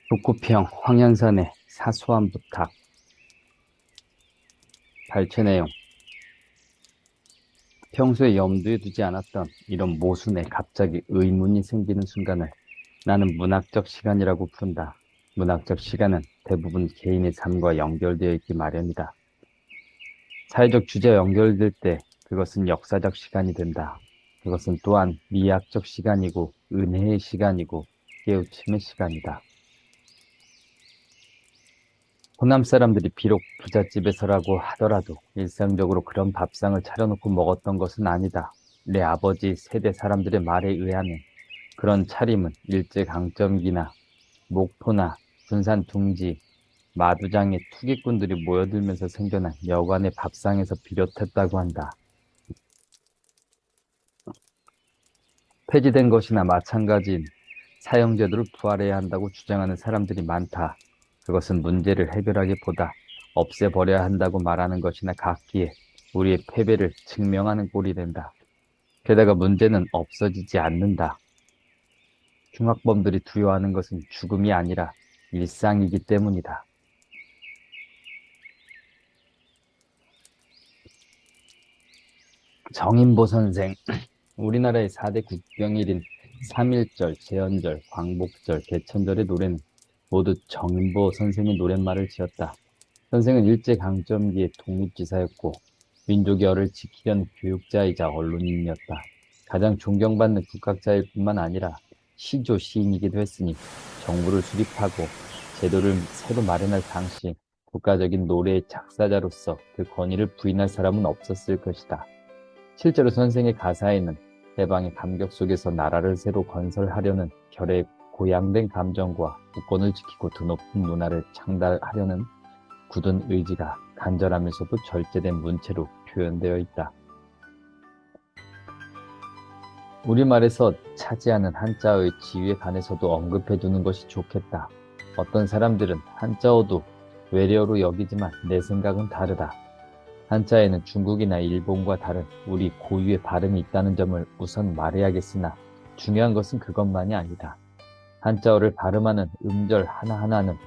북구평 황현산의 사소한 부탁. 발췌 내용. 평소에 염두에 두지 않았던 이런 모순에 갑자기 의문이 생기는 순간을 나는 문학적 시간이라고 부른다. 문학적 시간은 대부분 개인의 삶과 연결되어 있기 마련이다. 사회적 주제와 연결될 때 그것은 역사적 시간이 된다. 그것은 또한 미학적 시간이고 은혜의 시간이고 깨우침의 시간이다. 호남 사람들이 비록 부잣집에서라고 하더라도 일상적으로 그런 밥상을 차려놓고 먹었던 것은 아니다. 내 아버지 세대 사람들의 말에 의하면 그런 차림은 일제강점기나 목포나 군산 둥지, 마두장의 투기꾼들이 모여들면서 생겨난 여관의 밥상에서 비롯했다고 한다. 폐지된 것이나 마찬가지인 사형제도를 부활해야 한다고 주장하는 사람들이 많다. 그것은 문제를 해결하기보다 없애버려야 한다고 말하는 것이나 같기에 우리의 패배를 증명하는 꼴이 된다. 게다가 문제는 없어지지 않는다. 흉악범들이 두려워하는 것은 죽음이 아니라 일상이기 때문이다. 정인보 선생, 우리나라의 4대 국경일인 3.1절, 제헌절, 광복절, 개천절의 노래는 모두 정인보 선생의 노랫말을 지었다. 선생은 일제강점기의 독립지사였고 민족의 열을 지키려는 교육자이자 언론인이었다. 가장 존경받는 국학자일 뿐만 아니라 시조 시인이기도 했으니 정부를 수립하고 제도를 새로 마련할 당시 국가적인 노래의 작사자로서 그 권위를 부인할 사람은 없었을 것이다. 실제로 선생의 가사에는 해방의 감격 속에서 나라를 새로 건설하려는 결의 고양된 감정과 국권을 지키고 드높은 문화를 창달하려는 굳은 의지가 간절하면서도 절제된 문체로 표현되어 있다. 우리말에서 차지하는 한자어의 지위에 관해서도 언급해두는 것이 좋겠다. 어떤 사람들은 한자어도 외래어로 여기지만 내 생각은 다르다. 한자에는 중국이나 일본과 다른 우리 고유의 발음이 있다는 점을 우선 말해야겠으나 중요한 것은 그것만이 아니다. 한자어를 발음하는 음절 하나하나는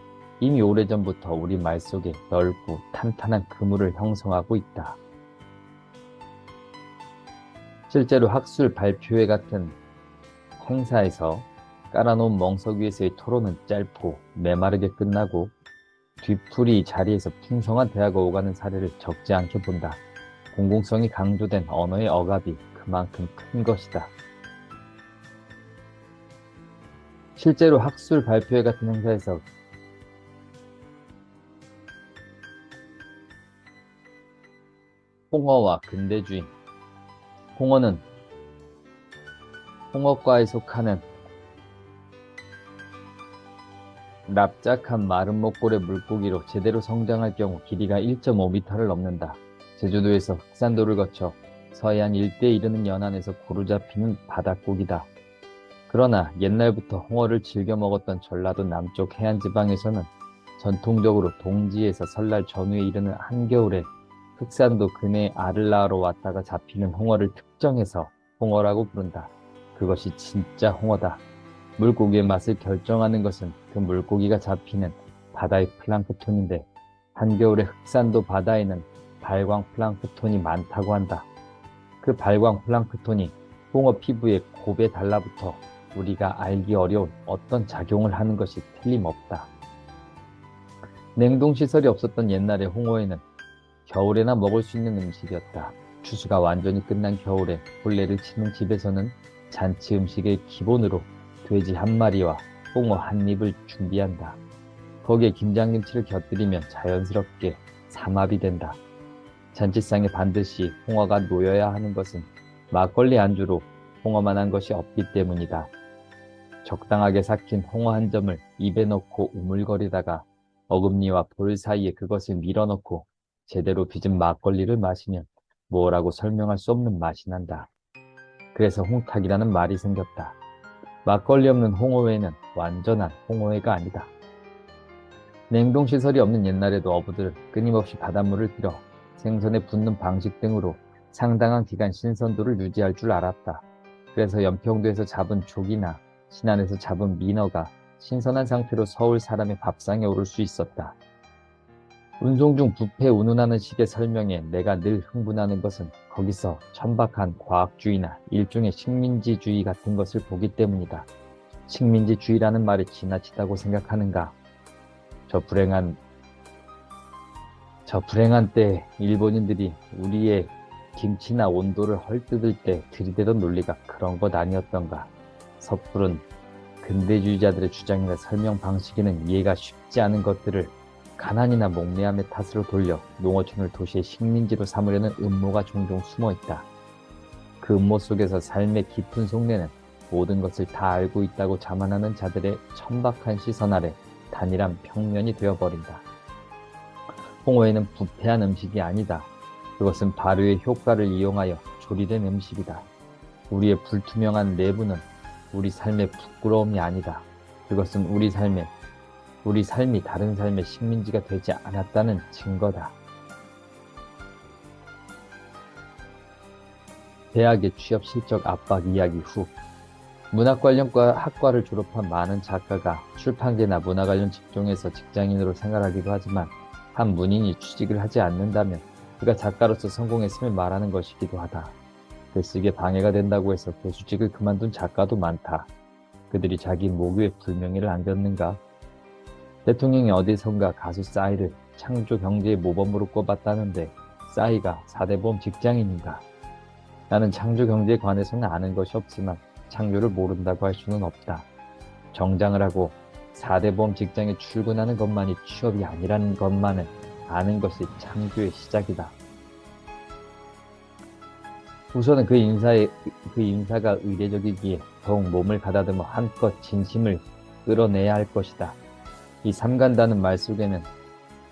이미 오래전부터 우리 말 속에 넓고 탄탄한 그물을 형성하고 있다. 실제로 학술 발표회 같은 행사에서 깔아놓은 멍석 위에서의 토론은 짧고 메마르게 끝나고 뒤풀이 자리에서 풍성한 대화가 오가는 사례를 적지 않게 본다. 공공성이 강조된 언어의 억압이 그만큼 큰 것이다. 실제로 학술 발표회 같은 행사에서 홍어와 근대주의, 홍어는 홍어과에 속하는 납작한 마른 목골의 물고기로 제대로 성장할 경우 길이가 1.5m를 넘는다. 제주도에서 흑산도를 거쳐 서해안 일대에 이르는 연안에서 고루 잡히는 바닷고기다. 그러나 옛날부터 홍어를 즐겨 먹었던 전라도 남쪽 해안 지방에서는 전통적으로 동지에서 설날 전후에 이르는 한겨울에 흑산도 근해에 알을 낳으러 왔다가 잡히는 홍어를 특정해서 홍어라고 부른다. 그것이 진짜 홍어다. 물고기의 맛을 결정하는 것은 그 물고기가 잡히는 바다의 플랑크톤인데 한겨울에 흑산도 바다에는 발광 플랑크톤이 많다고 한다. 그 발광 플랑크톤이 홍어 피부에 곱에 달라붙어 우리가 알기 어려운 어떤 작용을 하는 것이 틀림없다. 냉동시설이 없었던 옛날의 홍어에는 겨울에나 먹을 수 있는 음식이었다. 추수가 완전히 끝난 겨울에 혼례를 치는 집에서는 잔치 음식의 기본으로 돼지 한 마리와 홍어 한 입을 준비한다. 거기에 김장김치를 곁들이면 자연스럽게 삼합이 된다. 잔치상에 반드시 홍어가 놓여야 하는 것은 막걸리 안주로 홍어만한 것이 없기 때문이다. 적당하게 삭힌 홍어 한 점을 입에 넣고 우물거리다가 어금니와 볼 사이에 그것을 밀어넣고 제대로 빚은 막걸리를 마시면 뭐라고 설명할 수 없는 맛이 난다. 그래서 홍탁이라는 말이 생겼다. 막걸리 없는 홍어회는 완전한 홍어회가 아니다. 냉동시설이 없는 옛날에도 어부들은 끊임없이 바닷물을 들여 생선에 붓는 방식 등으로 상당한 기간 신선도를 유지할 줄 알았다. 그래서 연평도에서 잡은 조기나 신안에서 잡은 민어가 신선한 상태로 서울 사람의 밥상에 오를 수 있었다. 운송 중 부패 운운하는 식의 설명에 내가 늘 흥분하는 것은 거기서 천박한 과학주의나 일종의 식민지주의 같은 것을 보기 때문이다. 식민지주의라는 말이 지나치다고 생각하는가? 저 불행한 저 불행한 때에 일본인들이 우리의 김치나 온도를 헐뜯을 때 들이대던 논리가 그런 것 아니었던가? 섣부른 근대주의자들의 주장이나 설명 방식에는 이해가 쉽지 않은 것들을 가난이나 목매함의 탓으로 돌려 농어촌을 도시의 식민지로 삼으려는 음모가 종종 숨어 있다. 그 음모 속에서 삶의 깊은 속내는 모든 것을 다 알고 있다고 자만하는 자들의 천박한 시선 아래 단일한 평면이 되어버린다. 홍어에는 부패한 음식이 아니다. 그것은 발효의 효과를 이용하여 조리된 음식이다. 우리의 불투명한 내부는 우리 삶의 부끄러움이 아니다. 그것은 우리 삶이 다른 삶의 식민지가 되지 않았다는 증거다. 대학의 취업 실적 압박 이야기 후 문학 관련 학과를 졸업한 많은 작가가 출판계나 문화 관련 직종에서 직장인으로 생활하기도 하지만 한 문인이 취직을 하지 않는다면 그가 작가로서 성공했음을 말하는 것이기도 하다. 글쓰기에 방해가 된다고 해서 교수직을 그만둔 작가도 많다. 그들이 자기 모교에 불명예를 안겼는가? 대통령이 어디선가 가수 싸이를 창조 경제의 모범으로 꼽았다는데 싸이가 4대 보험 직장인인가? 나는 창조 경제에 관해서는 아는 것이 없지만 창조를 모른다고 할 수는 없다. 정장을 하고 4대 보험 직장에 출근하는 것만이 취업이 아니라는 것만을 아는 것이 창조의 시작이다. 우선은 그 인사가 의례적이기에 더욱 몸을 가다듬어 한껏 진심을 끌어내야 할 것이다. 이 삼간다는 말 속에는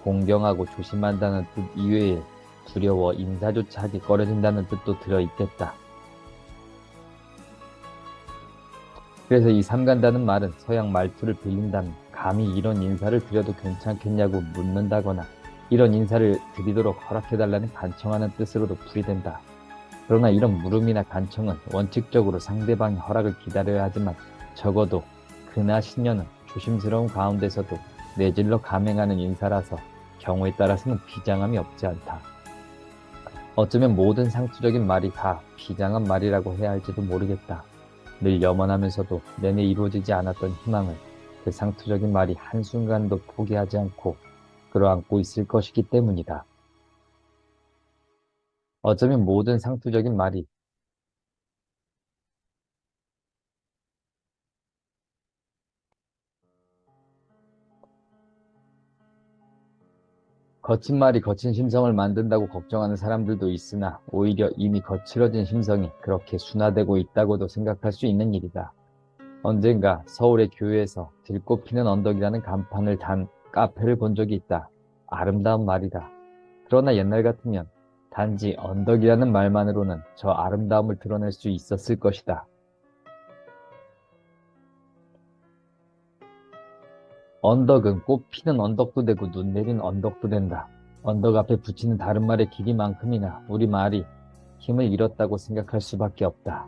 공경하고 조심한다는 뜻 이외에 두려워 인사조차 하기 꺼려진다는 뜻도 들어있겠다. 그래서 이 삼간다는 말은 서양 말투를 빌린다면 감히 이런 인사를 드려도 괜찮겠냐고 묻는다거나 이런 인사를 드리도록 허락해달라는 간청하는 뜻으로도 풀이된다. 그러나 이런 물음이나 간청은 원칙적으로 상대방의 허락을 기다려야 하지만 적어도 그나 신녀는 조심스러운 가운데서도 내질러 감행하는 인사라서 경우에 따라서는 비장함이 없지 않다. 어쩌면 모든 상투적인 말이 다 비장한 말이라고 해야 할지도 모르겠다. 늘 염원하면서도 내내 이루어지지 않았던 희망을 그 상투적인 말이 한순간도 포기하지 않고 끌어안고 있을 것이기 때문이다. 어쩌면 모든 상투적인 말이 거친 말이 거친 심성을 만든다고 걱정하는 사람들도 있으나 오히려 이미 거칠어진 심성이 그렇게 순화되고 있다고도 생각할 수 있는 일이다. 언젠가 서울의 교회에서 들꽃 피는 언덕이라는 간판을 단 카페를 본 적이 있다. 아름다운 말이다. 그러나 옛날 같으면 단지 언덕이라는 말만으로는 저 아름다움을 드러낼 수 있었을 것이다. 언덕은 꽃 피는 언덕도 되고 눈 내린 언덕도 된다. 언덕 앞에 붙이는 다른 말의 길이만큼이나 우리 말이 힘을 잃었다고 생각할 수밖에 없다.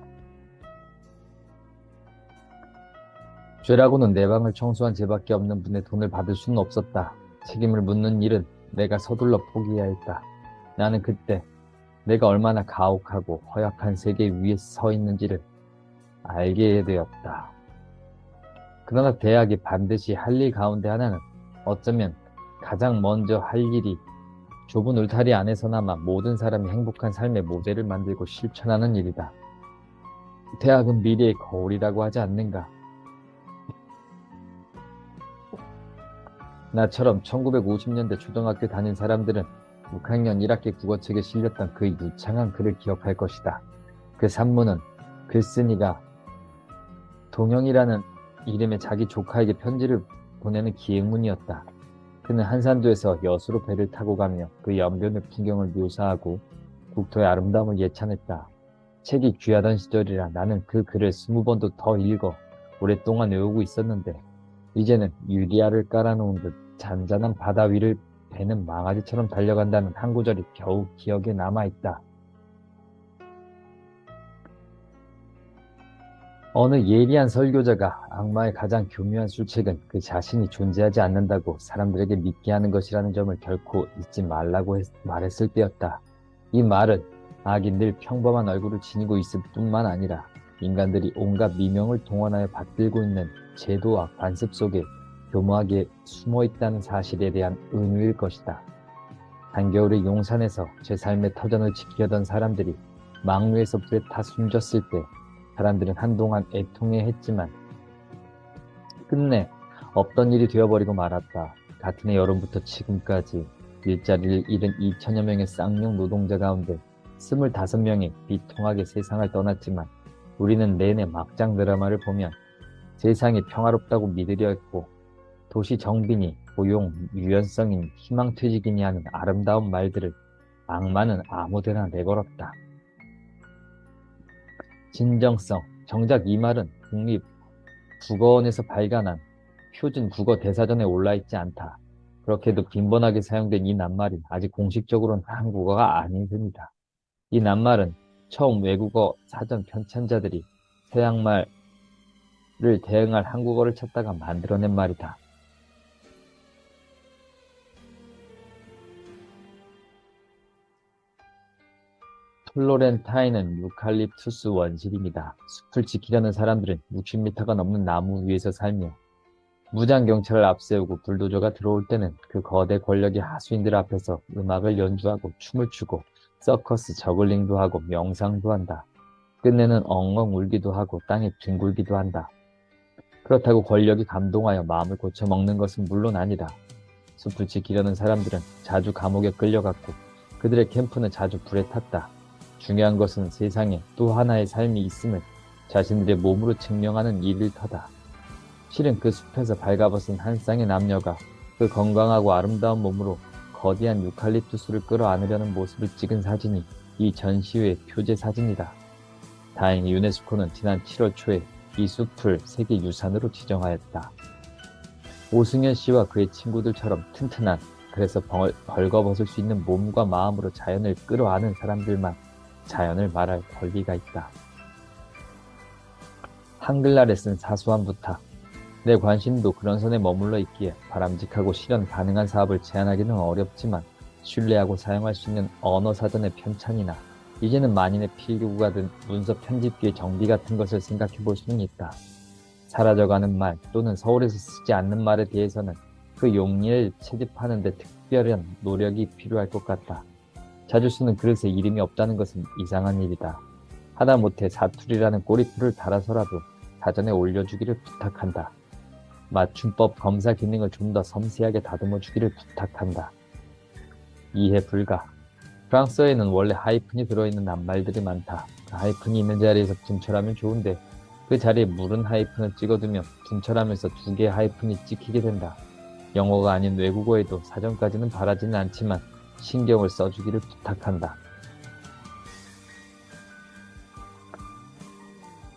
죄라고는 내 방을 청소한 죄밖에 없는 분의 돈을 받을 수는 없었다. 책임을 묻는 일은 내가 서둘러 포기해야 했다. 나는 그때 내가 얼마나 가혹하고 허약한 세계 위에 서 있는지를 알게 되었다. 그러나 대학이 반드시 할 일 가운데 하나는 어쩌면 가장 먼저 할 일이 좁은 울타리 안에서나마 모든 사람이 행복한 삶의 모델을 만들고 실천하는 일이다. 대학은 미래의 거울이라고 하지 않는가? 나처럼 1950년대 초등학교 다닌 사람들은 6학년 1학기 국어책에 실렸던 그 유창한 글을 기억할 것이다. 그 산문은 글쓴이가 동영이라는 이름의 자기 조카에게 편지를 보내는 기행문이었다. 그는 한산도에서 여수로 배를 타고 가며 그 연변의 풍경을 묘사하고 국토의 아름다움을 예찬했다. 책이 귀하던 시절이라 나는 그 글을 20번도 더 읽어 오랫동안 외우고 있었는데 이제는 유리알을 깔아놓은 듯 잔잔한 바다 위를 배는 망아지처럼 달려간다는 한 구절이 겨우 기억에 남아있다. 어느 예리한 설교자가 악마의 가장 교묘한 술책은 그 자신이 존재하지 않는다고 사람들에게 믿게 하는 것이라는 점을 결코 잊지 말라고 말했을 때였다. 이 말은 악이 늘 평범한 얼굴을 지니고 있을 뿐만 아니라 인간들이 온갖 미명을 동원하여 받들고 있는 제도와 관습 속에 교묘하게 숨어 있다는 사실에 대한 은유일 것이다. 한겨울의 용산에서 제 삶의 터전을 지키려던 사람들이 망루에서 불에 타 숨졌을 때 사람들은 한동안 애통해했지만 끝내 없던 일이 되어버리고 말았다. 같은 해 여름부터 지금까지 일자리를 잃은 2천여 명의 쌍용 노동자 가운데 25명이 비통하게 세상을 떠났지만 우리는 내내 막장 드라마를 보면 세상이 평화롭다고 믿으려 했고 도시 정빈이 고용, 유연성인 희망퇴직이니 하는 아름다운 말들을 악마는 아무데나 내걸었다. 진정성. 정작 이 말은 국립국어원에서 발간한 표준 국어 대사전에 올라있지 않다. 그렇게도 빈번하게 사용된 이 낱말이 아직 공식적으로는 한국어가 아닌 셈이다. 이 낱말은 처음 외국어 사전 편찬자들이 서양말을 대응할 한국어를 찾다가 만들어낸 말이다. 플로렌타인은 유칼립투스 원실입니다. 숲을 지키려는 사람들은 60m가 넘는 나무 위에서 살며 무장 경찰을 앞세우고 불도저가 들어올 때는 그 거대 권력의 하수인들 앞에서 음악을 연주하고 춤을 추고 서커스 저글링도 하고 명상도 한다. 끝내는 엉엉 울기도 하고 땅에 뒹굴기도 한다. 그렇다고 권력이 감동하여 마음을 고쳐먹는 것은 물론 아니다. 숲을 지키려는 사람들은 자주 감옥에 끌려갔고 그들의 캠프는 자주 불에 탔다. 중요한 것은 세상에 또 하나의 삶이 있음을 자신들의 몸으로 증명하는 일일 터다. 실은 그 숲에서 발가벗은 한 쌍의 남녀가 그 건강하고 아름다운 몸으로 거대한 유칼립투스를 끌어안으려는 모습을 찍은 사진이 이 전시회의 표제 사진이다. 다행히 유네스코는 지난 7월 초에 이 숲을 세계유산으로 지정하였다. 오승현 씨와 그의 친구들처럼 튼튼한, 그래서 벌거벗을 수 있는 몸과 마음으로 자연을 끌어안은 사람들만 자연을 말할 권리가 있다. 한글날에 쓴 사소한 부탁. 내 관심도 그런 선에 머물러 있기에 바람직하고 실현 가능한 사업을 제안하기는 어렵지만 신뢰하고 사용할 수 있는 언어 사전의 편찬이나 이제는 만인의 필기구가 된 문서 편집기의 정비 같은 것을 생각해 볼 수는 있다. 사라져가는 말 또는 서울에서 쓰지 않는 말에 대해서는 그 용리를 채집하는 데 특별한 노력이 필요할 것 같다. 자주 쓰는 그릇에 이름이 없다는 것은 이상한 일이다. 하다못해 사투리라는 꼬리표를 달아서라도 사전에 올려주기를 부탁한다. 맞춤법 검사 기능을 좀 더 섬세하게 다듬어 주기를 부탁한다. 이해 불가. 프랑스어에는 원래 하이픈이 들어있는 낱말들이 많다. 그 하이픈이 있는 자리에서 분철하면 좋은데 그 자리에 무른 하이픈을 찍어두면 분철하면서 두 개의 하이픈이 찍히게 된다. 영어가 아닌 외국어에도 사전까지는 바라지는 않지만 신경을 써주기를 부탁한다.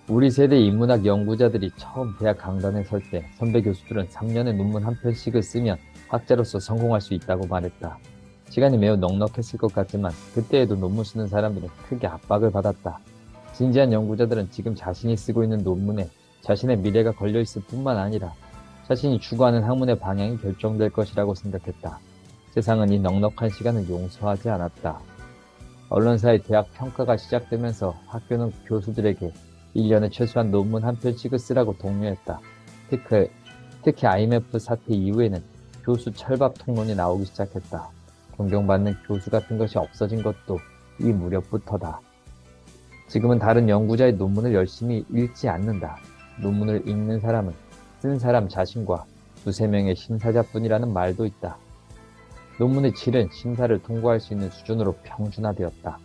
우리 세대 인문학 연구자들이 처음 대학 강단에 설 때 선배 교수들은 3년에 논문 한 편씩을 쓰면 학자로서 성공할 수 있다고 말했다. 시간이 매우 넉넉했을 것 같지만 그때에도 논문 쓰는 사람들은 크게 압박을 받았다. 진지한 연구자들은 지금 자신이 쓰고 있는 논문에 자신의 미래가 걸려있을 뿐만 아니라 자신이 추구하는 학문의 방향이 결정될 것이라고 생각했다. 세상은 이 넉넉한 시간을 용서하지 않았다. 언론사의 대학 평가가 시작되면서 학교는 교수들에게 1년에 최소한 논문 한 편씩을 쓰라고 독려했다. 특히 IMF 사태 이후에는 교수 철밥 통론이 나오기 시작했다. 존경받는 교수 같은 것이 없어진 것도 이 무렵부터다. 지금은 다른 연구자의 논문을 열심히 읽지 않는다. 논문을 읽는 사람은 쓴 사람 자신과 두세 명의 심사자뿐이라는 말도 있다. 논문의 질은 심사를 통과할 수 있는 수준으로 평준화되었다.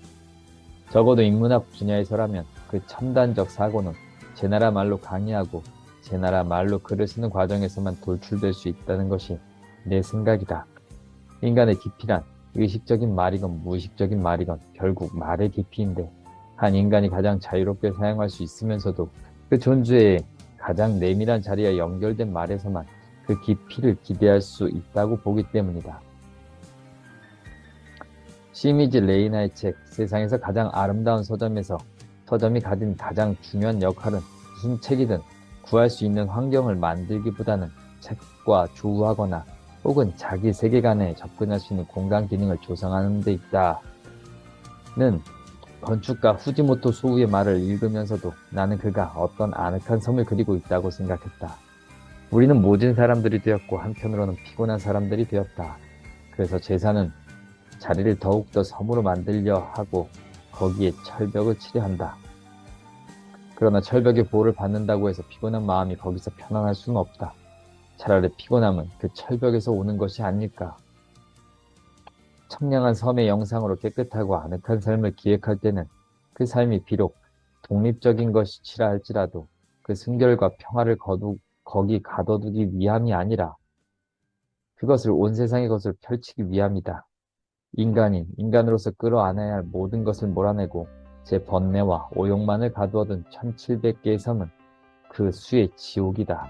적어도 인문학 분야에서라면 그 첨단적 사고는 제 나라 말로 강의하고 제 나라 말로 글을 쓰는 과정에서만 돌출될 수 있다는 것이 내 생각이다. 인간의 깊이란 의식적인 말이건 무의식적인 말이건 결국 말의 깊이인데 한 인간이 가장 자유롭게 사용할 수 있으면서도 그 존재의 가장 내밀한 자리에 연결된 말에서만 그 깊이를 기대할 수 있다고 보기 때문이다. 시미즈 레이나의 책 세상에서 가장 아름다운 서점에서 서점이 가진 가장 중요한 역할은 무슨 책이든 구할 수 있는 환경을 만들기보다는 책과 조우하거나 혹은 자기 세계관에 접근할 수 있는 공간 기능을 조성하는 데 있다는 건축가 후지모토 소우의 말을 읽으면서도 나는 그가 어떤 아늑한 섬을 그리고 있다고 생각했다. 우리는 모진 사람들이 되었고 한편으로는 피곤한 사람들이 되었다. 그래서 제사는 자리를 더욱더 섬으로 만들려 하고 거기에 철벽을 치려 한다. 그러나 철벽의 보호를 받는다고 해서 피곤한 마음이 거기서 편안할 수는 없다. 차라리 피곤함은 그 철벽에서 오는 것이 아닐까. 청량한 섬의 영상으로 깨끗하고 아늑한 삶을 기획할 때는 그 삶이 비록 독립적인 것이라 할지라도 그 순결과 평화를 거기 가둬두기 위함이 아니라 그것을 온 세상의 것을 펼치기 위함이다. 인간이 인간으로서 끌어안아야 할 모든 것을 몰아내고 제 번뇌와 오욕만을 가두어둔 1700개의 섬은 그 수의 지옥이다.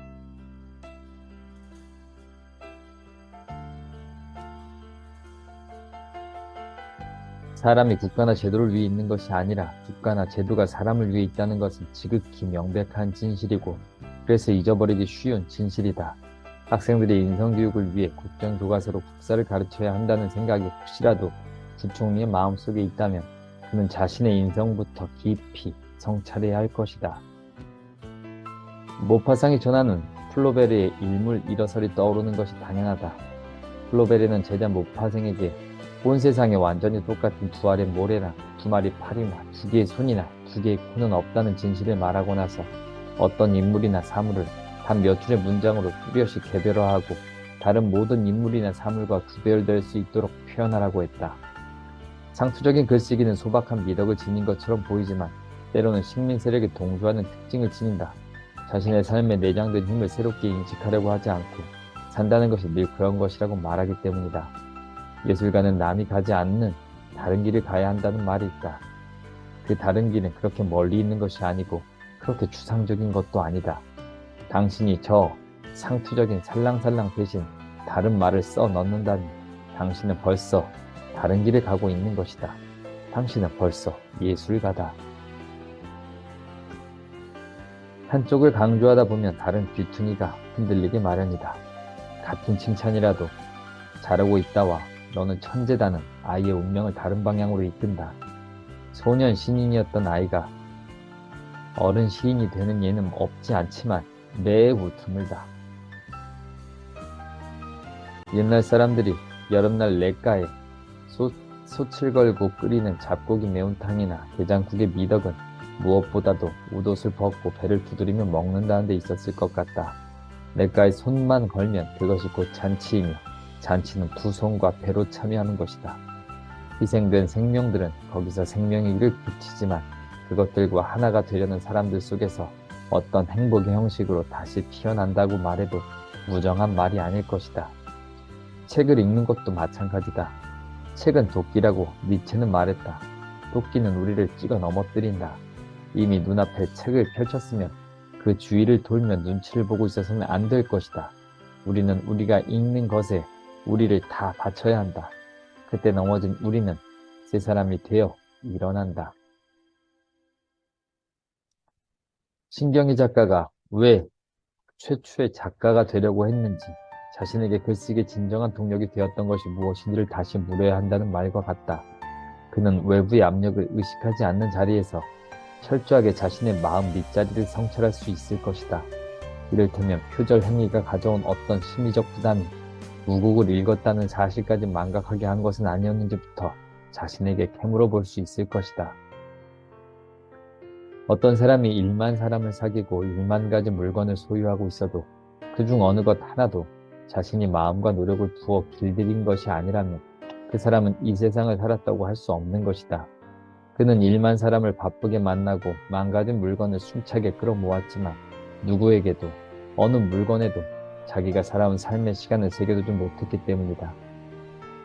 사람이 국가나 제도를 위해 있는 것이 아니라 국가나 제도가 사람을 위해 있다는 것은 지극히 명백한 진실이고 그래서 잊어버리기 쉬운 진실이다. 학생들의 인성교육을 위해 국정교과서로 국사를 가르쳐야 한다는 생각이 혹시라도 부총리의 마음속에 있다면 그는 자신의 인성부터 깊이 성찰해야 할 것이다. 모파상이 전하는 플로베르의 일물 일어설이 떠오르는 것이 당연하다. 플로베르는 제자 모파생에게 온 세상에 완전히 똑같은 두 알의 모래나 두 마리 팔이나 두 개의 손이나 두 개의 코는 없다는 진실을 말하고 나서 어떤 인물이나 사물을 단 몇 줄의 문장으로 뚜렷이 개별화하고 다른 모든 인물이나 사물과 구별될 수 있도록 표현하라고 했다. 상투적인 글쓰기는 소박한 미덕을 지닌 것처럼 보이지만 때로는 식민 세력에 동조하는 특징을 지닌다. 자신의 삶에 내장된 힘을 새롭게 인식하려고 하지 않고 산다는 것이 늘 그런 것이라고 말하기 때문이다. 예술가는 남이 가지 않는 다른 길을 가야 한다는 말이 있다. 그 다른 길은 그렇게 멀리 있는 것이 아니고 그렇게 추상적인 것도 아니다. 당신이 저 상투적인 살랑살랑 대신 다른 말을 써 넣는다니 당신은 벌써 다른 길을 가고 있는 것이다. 당신은 벌써 예술가다. 한쪽을 강조하다 보면 다른 귀퉁이가 흔들리기 마련이다. 같은 칭찬이라도 잘하고 있다와 너는 천재다는 아이의 운명을 다른 방향으로 이끈다. 소년 신인이었던 아이가 어른 시인이 되는 예는 없지 않지만 매우 드물다. 옛날 사람들이 여름날 냇가에 솥을 걸고 끓이는 잡고기 매운탕이나 게장국의 미덕은 무엇보다도 웃옷을 벗고 배를 두드리며 먹는다는 데 있었을 것 같다. 냇가에 손만 걸면 그것이 곧 잔치이며 잔치는 두 손과 배로 참여하는 것이다. 희생된 생명들은 거기서 생명의 길을 비치지만 그것들과 하나가 되려는 사람들 속에서 어떤 행복의 형식으로 다시 피어난다고 말해도 무정한 말이 아닐 것이다. 책을 읽는 것도 마찬가지다. 책은 도끼라고 니체는 말했다. 도끼는 우리를 찍어 넘어뜨린다. 이미 눈앞에 책을 펼쳤으면 그 주위를 돌며 눈치를 보고 있어서는 안 될 것이다. 우리는 우리가 읽는 것에 우리를 다 바쳐야 한다. 그때 넘어진 우리는 새 사람이 되어 일어난다. 신경희 작가가 왜 최초의 작가가 되려고 했는지, 자신에게 글쓰기의 진정한 동력이 되었던 것이 무엇인지를 다시 물어야 한다는 말과 같다. 그는 외부의 압력을 의식하지 않는 자리에서 철저하게 자신의 마음 밑자리를 성찰할 수 있을 것이다. 이를테면 표절 행위가 가져온 어떤 심리적 부담이 우곡을 읽었다는 사실까지 망각하게 한 것은 아니었는지부터 자신에게 캐물어 볼 수 있을 것이다. 어떤 사람이 1만 사람을 사귀고 1만 가지 물건을 소유하고 있어도 그중 어느 것 하나도 자신이 마음과 노력을 부어 길들인 것이 아니라면 그 사람은 이 세상을 살았다고 할 수 없는 것이다. 그는 1만 사람을 바쁘게 만나고 망가진 물건을 숨차게 끌어모았지만 누구에게도 어느 물건에도 자기가 살아온 삶의 시간을 새겨두지 못했기 때문이다.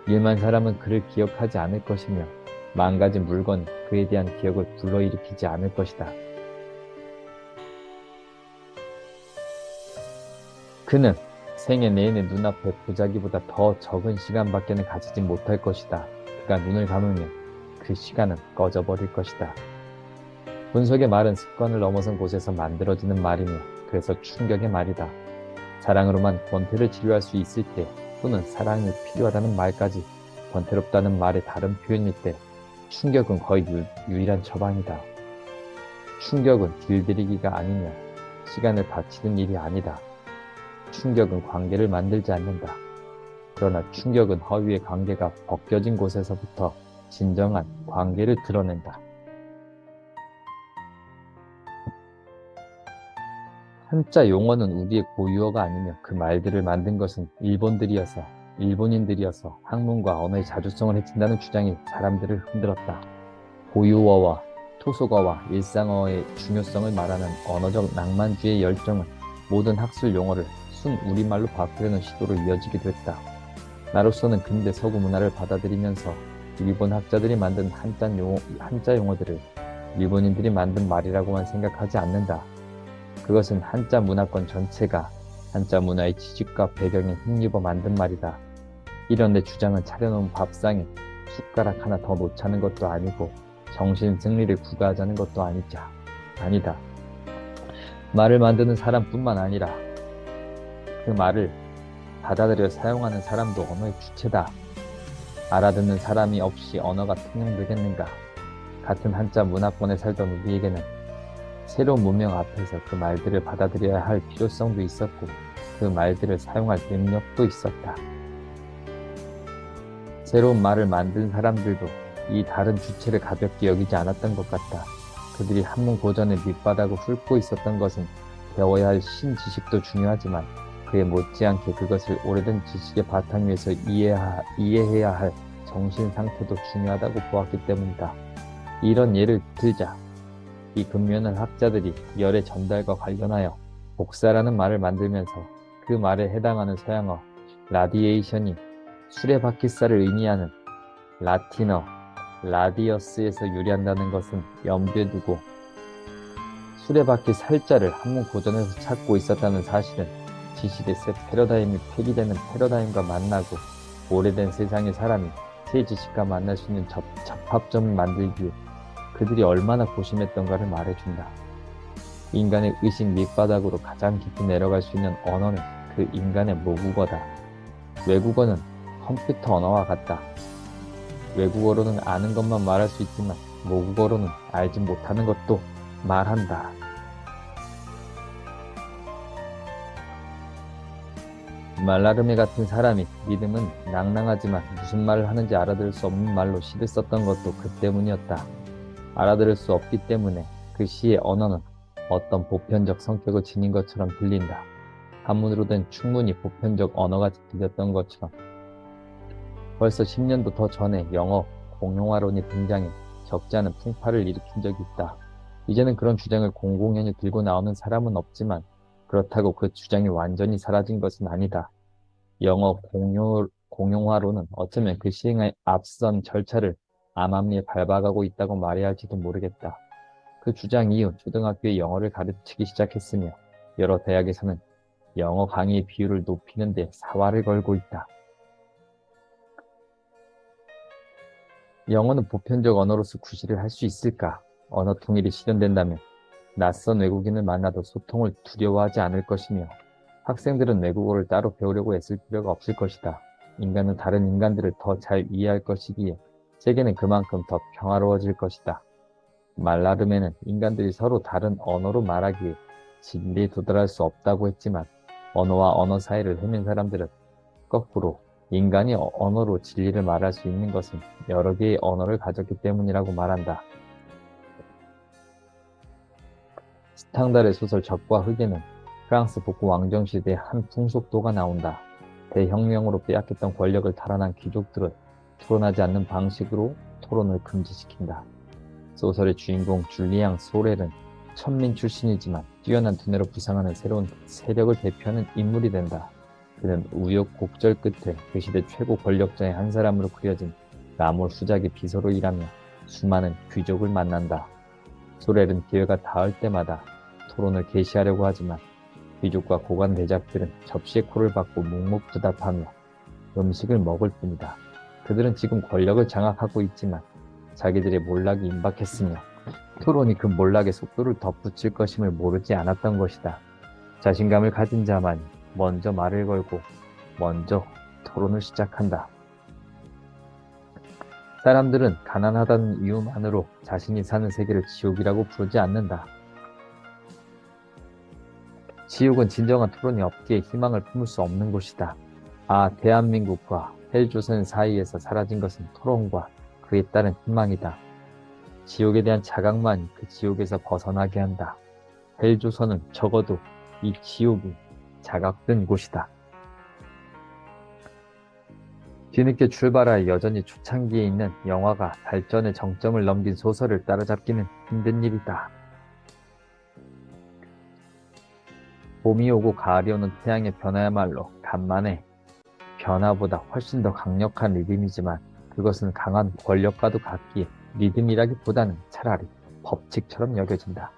1만 사람은 그를 기억하지 않을 것이며 망가진 물건이 그에 대한 기억을 불러일으키지 않을 것이다. 그는 생애 내내 눈앞에 보자기보다 더 적은 시간밖에는 가지지 못할 것이다. 그가 눈을 감으면 그 시간은 꺼져버릴 것이다. 분석의 말은 습관을 넘어선 곳에서 만들어지는 말이며 그래서 충격의 말이다. 사랑으로만 권태를 치료할 수 있을 때 또는 사랑이 필요하다는 말까지 권태롭다는 말의 다른 표현일 때 충격은 거의 유일한 처방이다. 충격은 길들이기가 아니며 시간을 바치는 일이 아니다. 충격은 관계를 만들지 않는다. 그러나 충격은 허위의 관계가 벗겨진 곳에서부터 진정한 관계를 드러낸다. 한자 용어는 우리의 고유어가 아니며 그 말들을 만든 것은 일본인들이어서 학문과 언어의 자주성을 해친다는 주장이 사람들을 흔들었다. 고유어와 토속어와 일상어의 중요성을 말하는 언어적 낭만주의 열정은 모든 학술 용어를 순 우리말로 바꾸려는 시도로 이어지기도 했다. 나로서는 근대 서구 문화를 받아들이면서 일본 학자들이 만든 한자 용어들을 일본인들이 만든 말이라고만 생각하지 않는다. 그것은 한자 문화권 전체가 한자 문화의 지식과 배경에 힘입어 만든 말이다. 이런 내 주장은 차려놓은 밥상에 숟가락 하나 더 놓자는 것도 아니고 정신 승리를 구가하자는 것도 아니다. 말을 만드는 사람뿐만 아니라 그 말을 받아들여 사용하는 사람도 언어의 주체다. 알아듣는 사람이 없이 언어가 통용되겠는가? 같은 한자 문화권에 살던 우리에게는 새로운 문명 앞에서 그 말들을 받아들여야 할 필요성도 있었고 그 말들을 사용할 능력도 있었다. 새로운 말을 만든 사람들도 이 다른 주체를 가볍게 여기지 않았던 것 같다. 그들이 한문 고전의 밑바닥을 훑고 있었던 것은 배워야 할 신지식도 중요하지만 그에 못지않게 그것을 오래된 지식의 바탕 위에서 이해해야 할 정신 상태도 중요하다고 보았기 때문이다. 이런 예를 들자. 이 근면한 학자들이 열의 전달과 관련하여 복사라는 말을 만들면서 그 말에 해당하는 서양어 라디에이션이 수레바퀴살을 의미하는 라틴어 라디어스에서 유래한다는 것은 염두에 두고 수레바퀴 살자를 한문 고전에서 찾고 있었다는 사실은 지식의 새 패러다임이 폐기되는 패러다임과 만나고 오래된 세상의 사람이 새 지식과 만날 수 있는 접합점을 만들기에 그들이 얼마나 고심했던가를 말해준다. 인간의 의식 밑바닥으로 가장 깊이 내려갈 수 있는 언어는 그 인간의 모국어다. 외국어는 컴퓨터 언어와 같다. 외국어로는 아는 것만 말할 수 있지만 모국어로는 알지 못하는 것도 말한다. 말라르메 같은 사람이 믿음은 낭낭하지만 무슨 말을 하는지 알아들을 수 없는 말로 시를 썼던 것도 그 때문이었다. 알아들을 수 없기 때문에 그 시의 언어는 어떤 보편적 성격을 지닌 것처럼 들린다. 한문으로 된 충분히 보편적 언어가 들렸던 것처럼. 벌써 10년도 더 전에 영어 공용화론이 등장해 적지 않은 풍파를 일으킨 적이 있다. 이제는 그런 주장을 공공연히 들고 나오는 사람은 없지만 그렇다고 그 주장이 완전히 사라진 것은 아니다. 영어 공용화론은 어쩌면 그 시행에 앞선 절차를 암암리에 밟아가고 있다고 말해야 할지도 모르겠다. 그 주장 이후 초등학교에 영어를 가르치기 시작했으며 여러 대학에서는 영어 강의의 비율을 높이는 데 사활을 걸고 있다. 영어는 보편적 언어로서 구실을 할 수 있을까? 언어 통일이 실현된다면 낯선 외국인을 만나도 소통을 두려워하지 않을 것이며 학생들은 외국어를 따로 배우려고 애쓸 필요가 없을 것이다. 인간은 다른 인간들을 더 잘 이해할 것이기에 세계는 그만큼 더 평화로워질 것이다. 말라름에는 인간들이 서로 다른 언어로 말하기에 진리에 도달할 수 없다고 했지만 언어와 언어 사이를 헤맨 사람들은 거꾸로 인간이 언어로 진리를 말할 수 있는 것은 여러 개의 언어를 가졌기 때문이라고 말한다. 스탕달의 소설 적과 흑에는 프랑스 복고 왕정 시대의 한 풍속도가 나온다. 대혁명으로 빼앗겼던 권력을 탈환한 귀족들은 토론하지 않는 방식으로 토론을 금지시킨다. 소설의 주인공 줄리앙 소렐은 천민 출신이지만 뛰어난 두뇌로 부상하는 새로운 세력을 대표하는 인물이 된다. 그는 우여곡절 끝에 그 시대 최고 권력자의 한 사람으로 그려진 라몰 수작의 비서로 일하며 수많은 귀족을 만난다. 소렐은 기회가 닿을 때마다 토론을 개시하려고 하지만 귀족과 고관 대작들은 접시에 코를 박고 묵묵부답하며 음식을 먹을 뿐이다. 그들은 지금 권력을 장악하고 있지만 자기들의 몰락이 임박했으며 토론이 그 몰락의 속도를 덧붙일 것임을 모르지 않았던 것이다. 자신감을 가진 자만이 먼저 말을 걸고 먼저 토론을 시작한다. 사람들은 가난하다는 이유만으로 자신이 사는 세계를 지옥이라고 부르지 않는다. 지옥은 진정한 토론이 없기에 희망을 품을 수 없는 곳이다. 아, 대한민국과 헬조선 사이에서 사라진 것은 토론과 그에 따른 희망이다. 지옥에 대한 자각만이 그 지옥에서 벗어나게 한다. 헬조선은 적어도 이 지옥이 자각된 곳이다. 뒤늦게 출발하여 여전히 초창기에 있는 영화가 발전의 정점을 넘긴 소설을 따라잡기는 힘든 일이다. 봄이 오고 가을이 오는 태양의 변화야말로 간만에 변화보다 훨씬 더 강력한 리듬이지만 그것은 강한 권력과도 같기에 리듬이라기보다는 차라리 법칙처럼 여겨진다.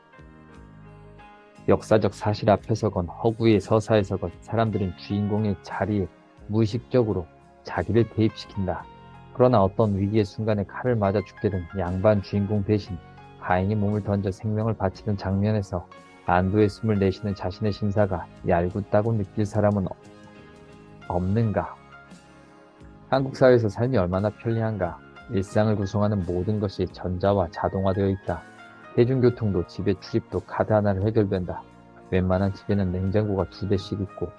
역사적 사실 앞에서건 허구의 서사에서건 사람들은 주인공의 자리에 무의식적으로 자기를 대입시킨다. 그러나 어떤 위기의 순간에 칼을 맞아 죽게 된 양반 주인공 대신 가인이 몸을 던져 생명을 바치는 장면에서 안도의 숨을 내쉬는 자신의 신사가 얄궂다고 느낄 사람은 없는가? 한국 사회에서 삶이 얼마나 편리한가? 일상을 구성하는 모든 것이 전자와 자동화되어 있다. 대중교통도 집에 출입도 카드 하나로 해결된다. 웬만한 집에는 냉장고가 2대씩 있고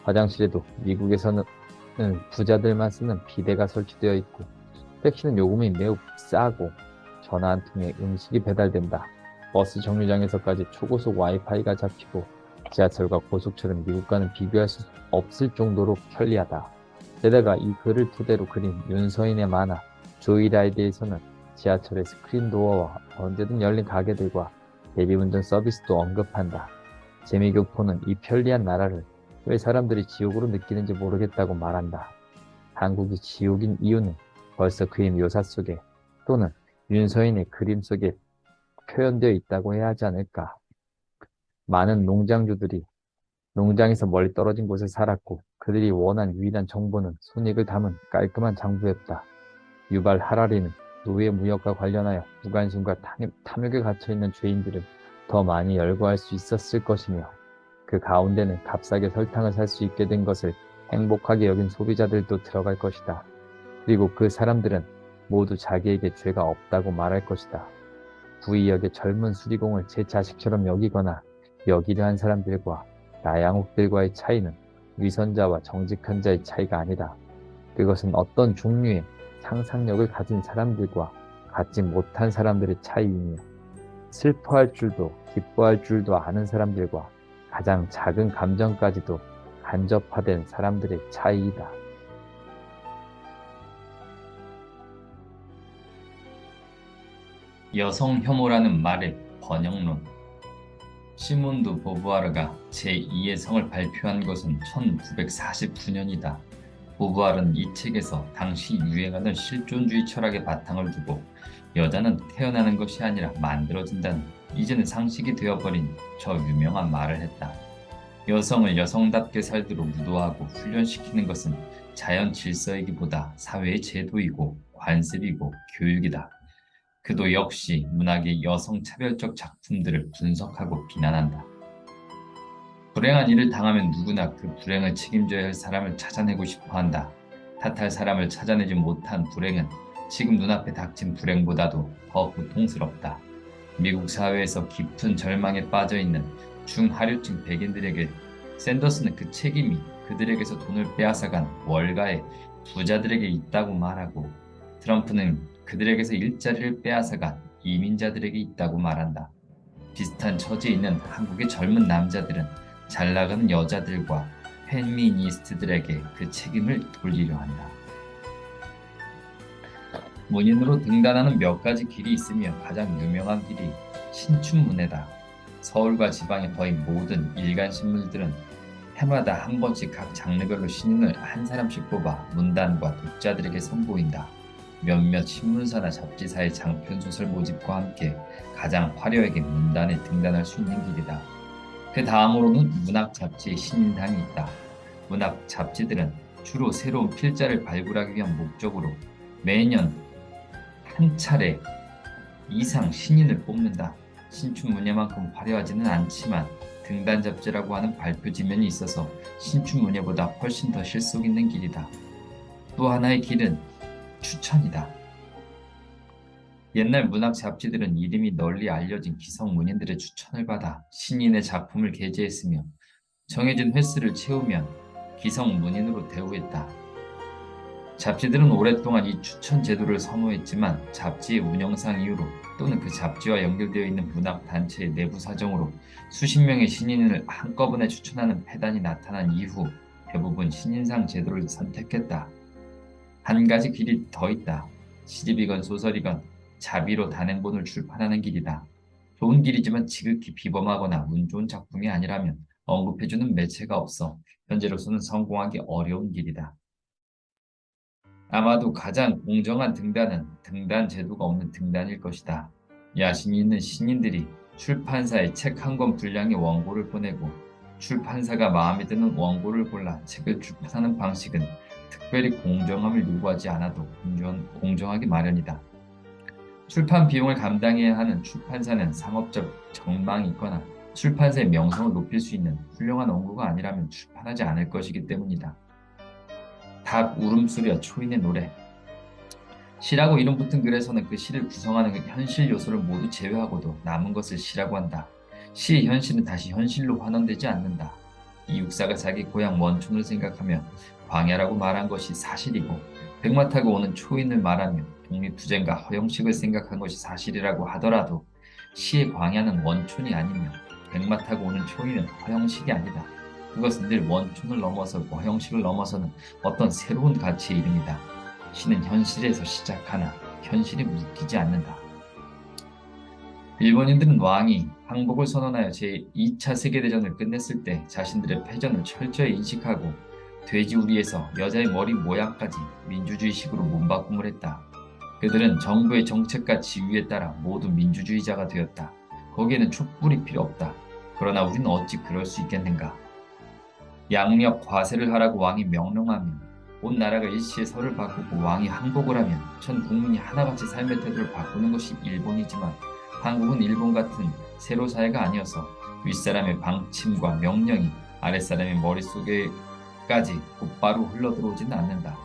화장실에도 미국에서는 부자들만 쓰는 비데가 설치되어 있고 택시는 요금이 매우 싸고 전화 한 통에 음식이 배달된다. 버스 정류장에서까지 초고속 와이파이가 잡히고 지하철과 고속철은 미국과는 비교할 수 없을 정도로 편리하다. 게다가 이 글을 토대로 그린 윤서인의 만화 조이라이드에서는 지하철의 스크린도어와 언제든 열린 가게들과 대리운전 서비스도 언급한다. 재미교포는 이 편리한 나라를 왜 사람들이 지옥으로 느끼는지 모르겠다고 말한다. 한국이 지옥인 이유는 벌써 그의 묘사 속에 또는 윤서인의 그림 속에 표현되어 있다고 해야 하지 않을까. 많은 농장주들이 농장에서 멀리 떨어진 곳에 살았고 그들이 원한 유일한 정보는 손익을 담은 깔끔한 장부였다. 유발 하라리는 노예 무역과 관련하여 무관심과 탐욕에 갇혀있는 죄인들을 더 많이 열거할 수 있었을 것이며 그 가운데는 값싸게 설탕을 살 수 있게 된 것을 행복하게 여긴 소비자들도 들어갈 것이다. 그리고 그 사람들은 모두 자기에게 죄가 없다고 말할 것이다. 부의역의 젊은 수리공을 제 자식처럼 여기거나 여기려 한 사람들과 나양옥들과의 차이는 위선자와 정직한 자의 차이가 아니다. 그것은 어떤 종류의 상상력을 가진 사람들과 갖지 못한 사람들의 차이이며 슬퍼할 줄도 기뻐할 줄도 아는 사람들과 가장 작은 감정까지도 간접화된 사람들의 차이이다. 여성 혐오라는 말의 번역론. 시몬드 보부아르가 제2의 성을 발표한 것은 1949년이다. 보부아르는 이 책에서 당시 유행하던 실존주의 철학의 바탕을 두고 여자는 태어나는 것이 아니라 만들어진다는 이제는 상식이 되어버린 저 유명한 말을 했다. 여성을 여성답게 살도록 유도하고 훈련시키는 것은 자연 질서이기보다 사회의 제도이고 관습이고 교육이다. 그도 역시 문학의 여성 차별적 작품들을 분석하고 비난한다. 불행한 일을 당하면 누구나 그 불행을 책임져야 할 사람을 찾아내고 싶어 한다. 탓할 사람을 찾아내지 못한 불행은 지금 눈앞에 닥친 불행보다도 더 고통스럽다. 미국 사회에서 깊은 절망에 빠져있는 중하류층 백인들에게 샌더스는 그 책임이 그들에게서 돈을 빼앗아간 월가의 부자들에게 있다고 말하고, 트럼프는 그들에게서 일자리를 빼앗아간 이민자들에게 있다고 말한다. 비슷한 처지에 있는 한국의 젊은 남자들은 잘 나가는 여자들과 페미니스트들에게 그 책임을 돌리려 한다. 문인으로 등단하는 몇 가지 길이 있으며 가장 유명한 길이 신춘문예다. 서울과 지방의 거의 모든 일간 신문들은 해마다 한 번씩 각 장르별로 신인을 한 사람씩 뽑아 문단과 독자들에게 선보인다. 몇몇 신문사나 잡지사의 장편소설 모집과 함께 가장 화려하게 문단에 등단할 수 있는 길이다. 그 다음으로는 문학 잡지의 신인당이 있다. 문학 잡지들은 주로 새로운 필자를 발굴하기 위한 목적으로 매년 한 차례 이상 신인을 뽑는다. 신춘문예만큼 화려하지는 않지만 등단 잡지라고 하는 발표 지면이 있어서 신춘문예보다 훨씬 더 실속 있는 길이다. 또 하나의 길은 추천이다. 옛날 문학 잡지들은 이름이 널리 알려진 기성 문인들의 추천을 받아 신인의 작품을 게재했으며 정해진 횟수를 채우면 기성 문인으로 대우했다. 잡지들은 오랫동안 이 추천 제도를 선호했지만 잡지의 운영상 이유로 또는 그 잡지와 연결되어 있는 문학 단체의 내부 사정으로 수십 명의 신인을 한꺼번에 추천하는 폐단이 나타난 이후 대부분 신인상 제도를 선택했다. 한 가지 길이 더 있다. 시집이건 소설이건 자비로 단행본을 출판하는 길이다. 좋은 길이지만 지극히 비범하거나 운 좋은 작품이 아니라면 언급해주는 매체가 없어 현재로서는 성공하기 어려운 길이다. 아마도 가장 공정한 등단은 등단 제도가 없는 등단일 것이다. 야심이 있는 신인들이 출판사에 책 한 권 분량의 원고를 보내고 출판사가 마음에 드는 원고를 골라 책을 출판하는 방식은 특별히 공정함을 요구하지 않아도 공정하기 마련이다. 출판 비용을 감당해야 하는 출판사는 상업적 전망이 있거나 출판사의 명성을 높일 수 있는 훌륭한 원고가 아니라면 출판하지 않을 것이기 때문이다. 닭 울음소리와 초인의 노래. 시라고 이름 붙은 글에서는 그 시를 구성하는 그 현실 요소를 모두 제외하고도 남은 것을 시라고 한다. 시의 현실은 다시 현실로 환원되지 않는다. 이 육사가 자기 고향 원촌을 생각하며 광야라고 말한 것이 사실이고 백마 타고 오는 초인을 말하며 독립투쟁과 허영식을 생각한 것이 사실이라고 하더라도 시의 광야는 원촌이 아니며 백마 타고 오는 초인은 허영식이 아니다. 그것은 늘 원촌을 넘어서 허영식을 넘어서는 어떤 새로운 가치의 이름이다. 시는 현실에서 시작하나 현실에 묶이지 않는다. 일본인들은 왕이 항복을 선언하여 제2차 세계대전을 끝냈을 때 자신들의 패전을 철저히 인식하고 돼지우리에서 여자의 머리 모양까지 민주주의식으로 몸바꿈을 했다. 그들은 정부의 정책과 지위에 따라 모두 민주주의자가 되었다. 거기에는 촛불이 필요 없다. 그러나 우리는 어찌 그럴 수 있겠는가? 양력 과세를 하라고 왕이 명령하며 온 나라가 일시에 설을 바꾸고 왕이 항복을 하면 전 국민이 하나같이 삶의 태도를 바꾸는 것이 일본이지만 한국은 일본 같은 세로 사회가 아니어서 윗사람의 방침과 명령이 아랫사람의 머릿속에까지 곧바로 흘러들어오지는 않는다.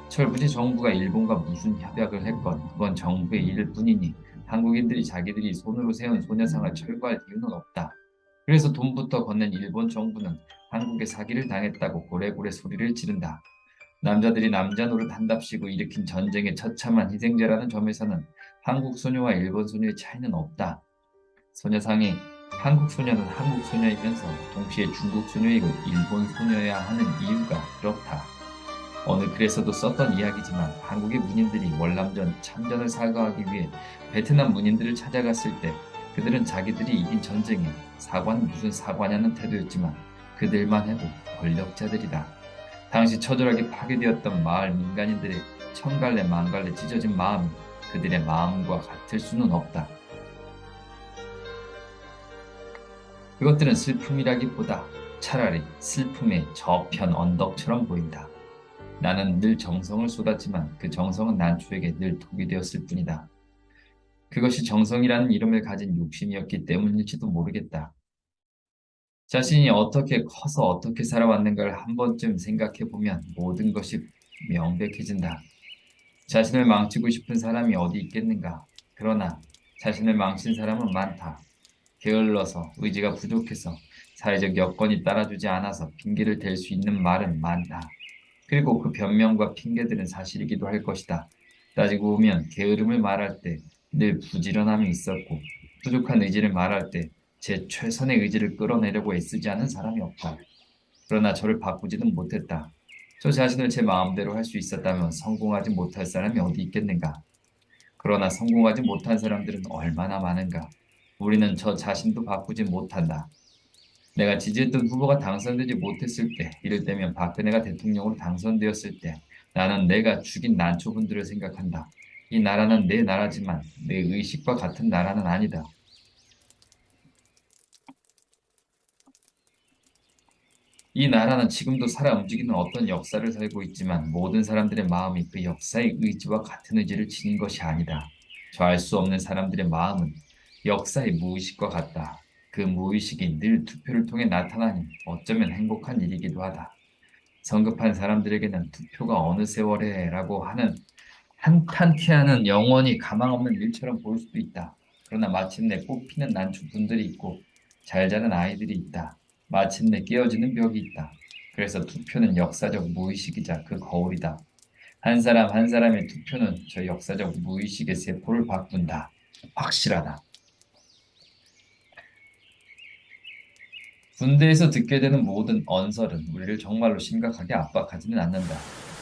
철부지 정부가 일본과 무슨 협약을 했건 그건 정부의 일일 뿐이니 한국인들이 자기들이 손으로 세운 소녀상을 철거할 이유는 없다. 그래서 돈부터 건넨 일본 정부는 한국에 사기를 당했다고 고래고래 소리를 지른다. 남자들이 남자 노릇 한답시고 일으킨 전쟁의 처참한 희생자라는 점에서는 한국 소녀와 일본 소녀의 차이는 없다. 소녀상이 한국 소녀는 한국 소녀이면서 동시에 중국 소녀이고 일본 소녀여야 하는 이유가 그렇다. 어느 글에서도 썼던 이야기지만 한국의 문인들이 월남전 참전을 사과하기 위해 베트남 문인들을 찾아갔을 때 그들은 자기들이 이긴 전쟁에 사과는 무슨 사과냐는 태도였지만 그들만 해도 권력자들이다. 당시 처절하게 파괴되었던 마을 민간인들의 천갈래 만갈래 찢어진 마음이 그들의 마음과 같을 수는 없다. 그것들은 슬픔이라기보다 차라리 슬픔의 저편 언덕처럼 보인다. 나는 늘 정성을 쏟았지만 그 정성은 난초에게 늘 독이 되었을 뿐이다. 그것이 정성이라는 이름을 가진 욕심이었기 때문일지도 모르겠다. 자신이 어떻게 커서 어떻게 살아왔는가를 한 번쯤 생각해보면 모든 것이 명백해진다. 자신을 망치고 싶은 사람이 어디 있겠는가? 그러나 자신을 망친 사람은 많다. 게을러서 의지가 부족해서 사회적 여건이 따라주지 않아서 핑계를 댈 수 있는 말은 많다. 그리고 그 변명과 핑계들은 사실이기도 할 것이다. 따지고 보면 게으름을 말할 때 늘 부지런함이 있었고 부족한 의지를 말할 때 제 최선의 의지를 끌어내려고 애쓰지 않은 사람이 없다. 그러나 저를 바꾸지는 못했다. 저 자신을 제 마음대로 할 수 있었다면 성공하지 못할 사람이 어디 있겠는가? 그러나 성공하지 못한 사람들은 얼마나 많은가? 우리는 저 자신도 바꾸지 못한다. 내가 지지했던 후보가 당선되지 못했을 때, 이를테면 박근혜가 대통령으로 당선되었을 때 나는 내가 죽인 난초분들을 생각한다. 이 나라는 내 나라지만 내 의식과 같은 나라는 아니다. 이 나라는 지금도 살아 움직이는 어떤 역사를 살고 있지만 모든 사람들의 마음이 그 역사의 의지와 같은 의지를 지닌 것이 아니다. 저 알 수 없는 사람들의 마음은 역사의 무의식과 같다. 그 무의식이 늘 투표를 통해 나타나니 어쩌면 행복한 일이기도 하다. 성급한 사람들에게는 투표가 어느 세월에라고 하는 한탄티하는 영원히 가망 없는 일처럼 보일 수도 있다. 그러나 마침내 뽑히는 난초분들이 있고 잘 자란 아이들이 있다. 마침내 깨어지는 벽이 있다. 그래서 투표는 역사적 무의식이자 그 거울이다. 한 사람 한 사람의 투표는 저 역사적 무의식의 세포를 바꾼다. 확실하다. 군대에서 듣게 되는 모든 언설은 우리를 정말로 심각하게 압박하지는 않는다.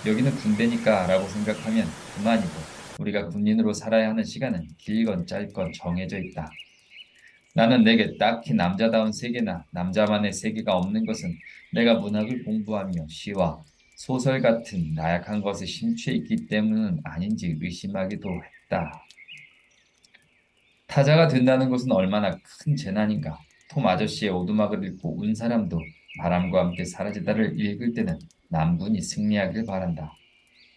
여기는 군대니까 라고 생각하면 그만이고 우리가 군인으로 살아야 하는 시간은 길건 짧건 정해져 있다. 나는 내게 딱히 남자다운 세계나 남자만의 세계가 없는 것은 내가 문학을 공부하며 시와 소설 같은 나약한 것에 심취해 있기 때문은 아닌지 의심하기도 했다. 타자가 된다는 것은 얼마나 큰 재난인가. 톰 아저씨의 오두막을 읽고 운 사람도 바람과 함께 사라지다를 읽을 때는 남분이 승리하길 바란다.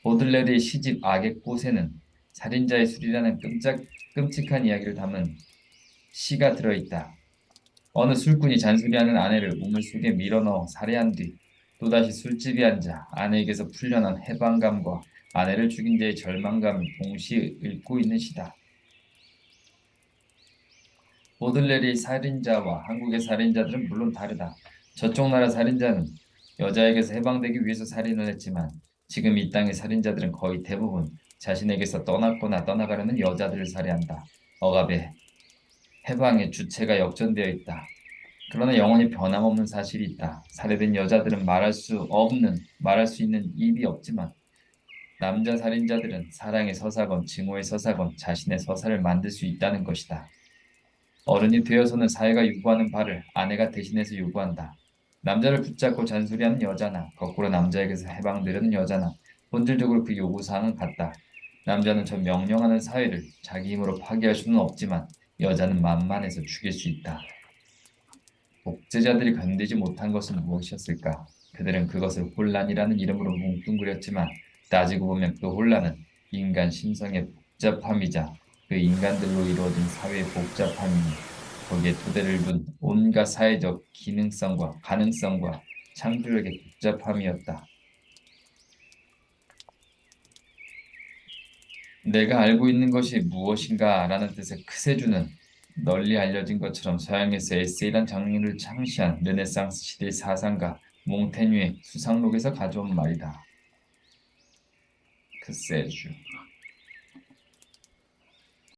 보들레르의 시집 악의 꽃에는 살인자의 술이라는 끔찍한 이야기를 담은 시가 들어있다. 어느 술꾼이 잔소리하는 아내를 우물 속에 밀어넣어 살해한 뒤 또다시 술집에 앉아 아내에게서 풀려난 해방감과 아내를 죽인 자의 절망감을 동시에 읽고 있는 시다. 보들레리의 살인자와 한국의 살인자들은 물론 다르다. 저쪽 나라 살인자는 여자에게서 해방되기 위해서 살인을 했지만 지금 이 땅의 살인자들은 거의 대부분 자신에게서 떠났거나 떠나가려는 여자들을 살해한다. 억압의 해방의 주체가 역전되어 있다. 그러나 영원히 변함없는 사실이 있다. 살해된 여자들은 말할 수 있는 입이 없지만 남자 살인자들은 사랑의 서사건, 증오의 서사건, 자신의 서사를 만들 수 있다는 것이다. 어른이 되어서는 사회가 요구하는 바를 아내가 대신해서 요구한다. 남자를 붙잡고 잔소리하는 여자나 거꾸로 남자에게서 해방되려는 여자나 본질적으로 그 요구사항은 같다. 남자는 저 명령하는 사회를 자기 힘으로 파괴할 수는 없지만 여자는 만만해서 죽일 수 있다. 독재자들이 견디지 못한 것은 무엇이었을까? 그들은 그것을 혼란이라는 이름으로 뭉뚱그렸지만 따지고 보면 그 혼란은 인간 심성의 복잡함이자 그 인간들로 이루어진 사회의 복잡함이니 거기에 토대를 둔 온갖 사회적 기능성과 가능성과 창조력의 복잡함이었다. 내가 알고 있는 것이 무엇인가 라는 뜻의 크세주는 널리 알려진 것처럼 서양에서 에세이란 장르를 창시한 르네상스 시대의 사상가 몽테뉴의 수상록에서 가져온 말이다. 크세주.